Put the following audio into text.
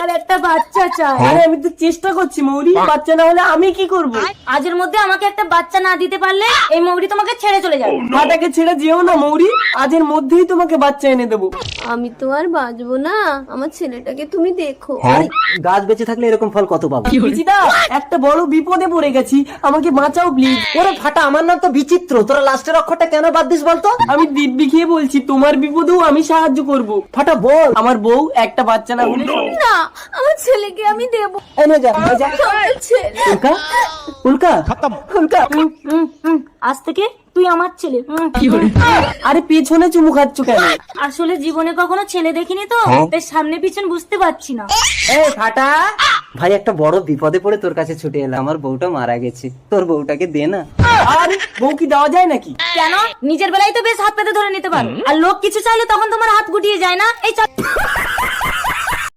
আর একটা বাচ্চা চাই। আরে আমি তো চেষ্টা করছি মৌরি, বাচ্চা না হলে আমি কি করব? আজের মধ্যে আমাকে একটা বাচ্চা না দিতে পারলে এই মৌরি তোমাকে ছেড়ে চলে যাবে। ফাটাকে ছেড়ে যেও না মৌরি, আজের মধ্যেই তোমাকে বাচ্চা এনে দেবো। আমি তো আর বাঁচবো না, আমার ছেলেটাকে তুমি দেখো। গাছ বেঁচে থাকলে এরকম ফল কত পাবো? বিচিদা, একটা বড় বিপদে পড়ে গেছি, আমাকে বাঁচাও প্লিজ। ওরে ফাটা, আমার নাম তো বিচিত্র, তোরা লাস্টের অক্ষরটা কেন বাদ দিস বলতো? আমি দিব্যি খেয়ে বলছি, তোমার বিপদেও আমি সাহায্য করব। ফাটা বল। আমার বউ একটা বাচ্চা না হলে না, আমার ছেলেকে আমি দেবো। এই নে যা, এই যা। আমার ছেলে। উল্কা উল্কা উল্কা। আজ থেকে তুই আমার ছেলে। আরে পেছনে চুমু খাচ্ছ কেন? আসলে জীবনে কখনো ছেলে দেখিনি তো, তাই সামনে পিছন বুঝতে পারছি না। এই ফাটা ভাই, একটা বড় বিপদে পড়ে তোর কাছে ছুটে এলাম। আমার বউটা মারা গেছে, তোর বউটাকে দে না। আরে বউ কি দেওয়া যায় নাকি? কেন? নিজের বেলায় তো বেশ হাত পেতে ধরে নিতে পারো, আর লোক কিছু চাইলে তখন তোমার হাত গুটিয়ে যায় না। এই